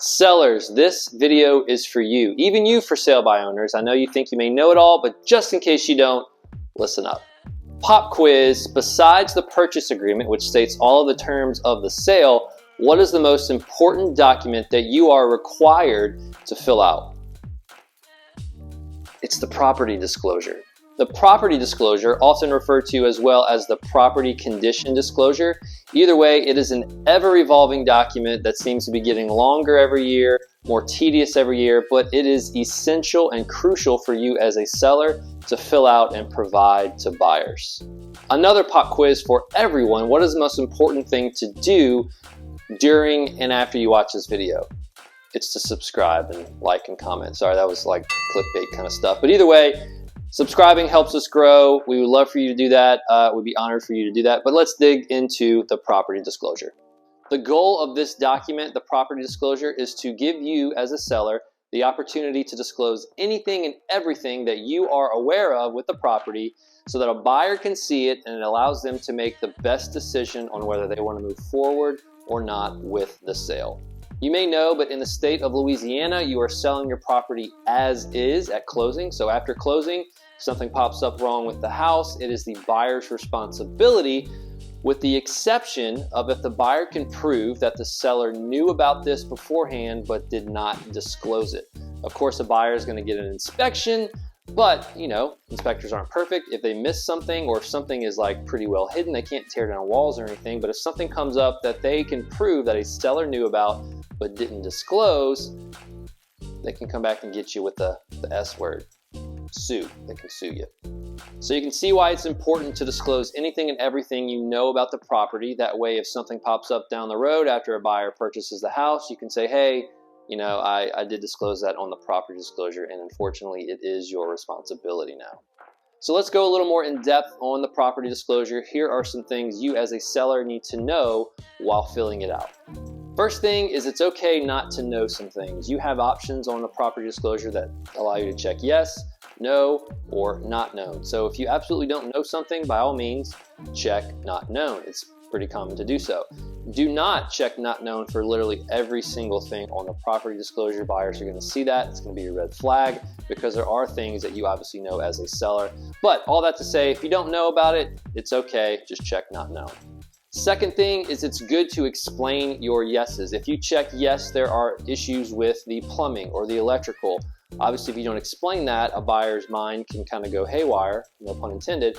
Sellers, this video is for you. Even you for sale by owners. I know you think you may know it all, but just in case you don't, listen up. Pop quiz, besides the purchase agreement, which states all of the terms of the sale, what is the most important document that you are required to fill out? It's the property disclosure. The property disclosure, often referred to as well as the property condition disclosure. Either way, it is an ever-evolving document that seems to be getting longer every year, more tedious every year, but it is essential and crucial for you as a seller to fill out and provide to buyers. Another pop quiz for everyone: what is the most important thing to do during and after you watch this video? It's to subscribe and like and comment. Sorry, that was like clickbait kind of stuff. But either way, subscribing helps us grow. We would love for you to do that. We'd be honored for you to do that. But let's dig into the property disclosure. The goal of this document, the property disclosure, is to give you as a seller the opportunity to disclose anything and everything that you are aware of with the property so that a buyer can see it and it allows them to make the best decision on whether they want to move forward or not with the sale. You may know, but in the state of Louisiana, you are selling your property as is at closing. So after closing, if something pops up wrong with the house, it is the buyer's responsibility, with the exception of if the buyer can prove that the seller knew about this beforehand but did not disclose it. Of course, the buyer is going to get an inspection, but you know, inspectors aren't perfect. If they miss something or if something is like pretty well hidden, they can't tear down walls or anything. But if something comes up that they can prove that a seller knew about but didn't disclose, they can come back and get you with the S word, sue. They can sue you. So you can see why it's important to disclose anything and everything you know about the property. That way, if something pops up down the road after a buyer purchases the house, you can say, hey, you know, I did disclose that on the property disclosure, and unfortunately, it is your responsibility now. So let's go a little more in depth on the property disclosure. Here are some things you as a seller need to know while filling it out. First thing is, it's okay not to know some things. You have options on the property disclosure that allow you to check yes, no, or not known. So if you absolutely don't know something, by all means, check not known. It's pretty common to do so. Do not check not known for literally every single thing on the property disclosure. Buyers are going to see that. It's going to be a red flag because there are things that you obviously know as a seller. But all that to say, if you don't know about it, it's okay. Just check not known. Second thing is, it's good to explain your yeses. If you check yes, there are issues with the plumbing or the electrical. Obviously, if you don't explain that, a buyer's mind can kind of go haywire, no pun intended.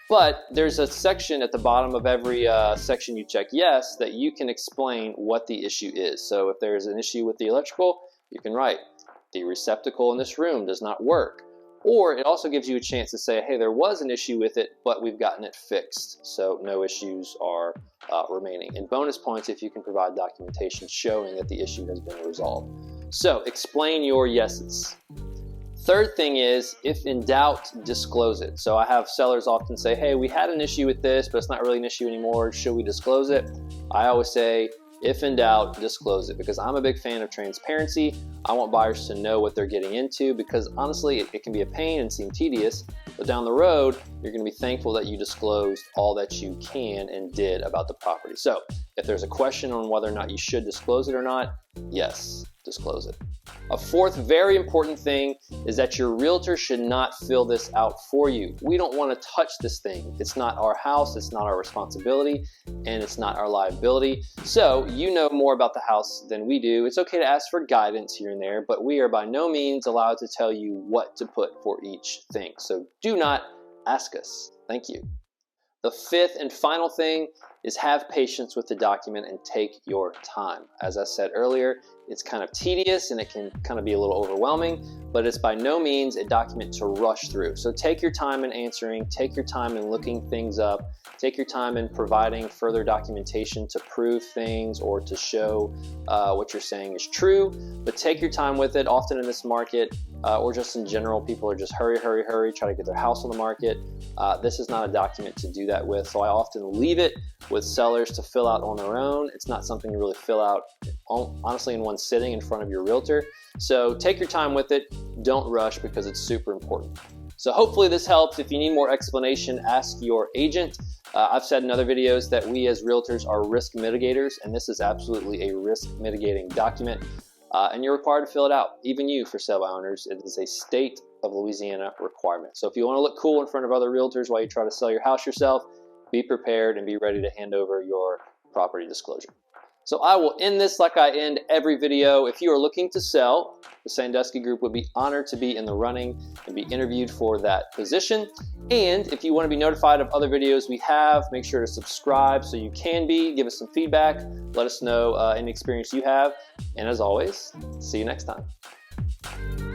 But there's a section at the bottom of every section you check yes that you can explain what the issue is. So if there's an issue with the electrical, you can write, the receptacle in this room does not work. Or it also gives you a chance to say, hey, there was an issue with it, but we've gotten it fixed, so no issues are remaining. And bonus points if you can provide documentation showing that the issue has been resolved. So explain your yeses. Third thing is, if in doubt, disclose it. So I have sellers often say, hey, we had an issue with this, but it's not really an issue anymore. Should we disclose it? I always say, if in doubt, disclose it, because I'm a big fan of transparency. I want buyers to know what they're getting into, because honestly, it can be a pain and seem tedious, but down the road, you're going to be thankful that you disclosed all that you can and did about the property. So if there's a question on whether or not you should disclose it or not, yes, disclose it. A fourth very important thing is that your realtor should not fill this out for you. We don't want to touch this thing. It's not our house, it's not our responsibility, and it's not our liability. So you know more about the house than we do. It's okay to ask for guidance here and there, but we are by no means allowed to tell you what to put for each thing. So do not ask us. Thank you. The fifth and final thing is, have patience with the document and take your time. As I said earlier, it's kind of tedious and it can kind of be a little overwhelming, but it's by no means a document to rush through. So take your time in answering, take your time in looking things up, take your time in providing further documentation to prove things or to show what you're saying is true, but take your time with it. Often in this market, or just in general, people are just hurry, hurry, hurry, try to get their house on the market. This is not a document to do that with, so I often leave it with sellers to fill out on their own. It's not something to really fill out, honestly, in one sitting in front of your realtor. So take your time with it. Don't rush, because it's super important. So hopefully this helps. If you need more explanation, ask your agent. I've said in other videos that we as realtors are risk mitigators, and this is absolutely a risk mitigating document. and you're required to fill it out. Even you, for sale by owners, it is a state of Louisiana requirement. So if you want to look cool in front of other realtors while you try to sell your house yourself, be prepared and be ready to hand over your property disclosure. So I will end this like I end every video. If you are looking to sell, the Sandusky Group would be honored to be in the running and be interviewed for that position. And if you want to be notified of other videos we have, make sure to subscribe so you can be. Give us some feedback. Let us know any experience you have. And as always, see you next time.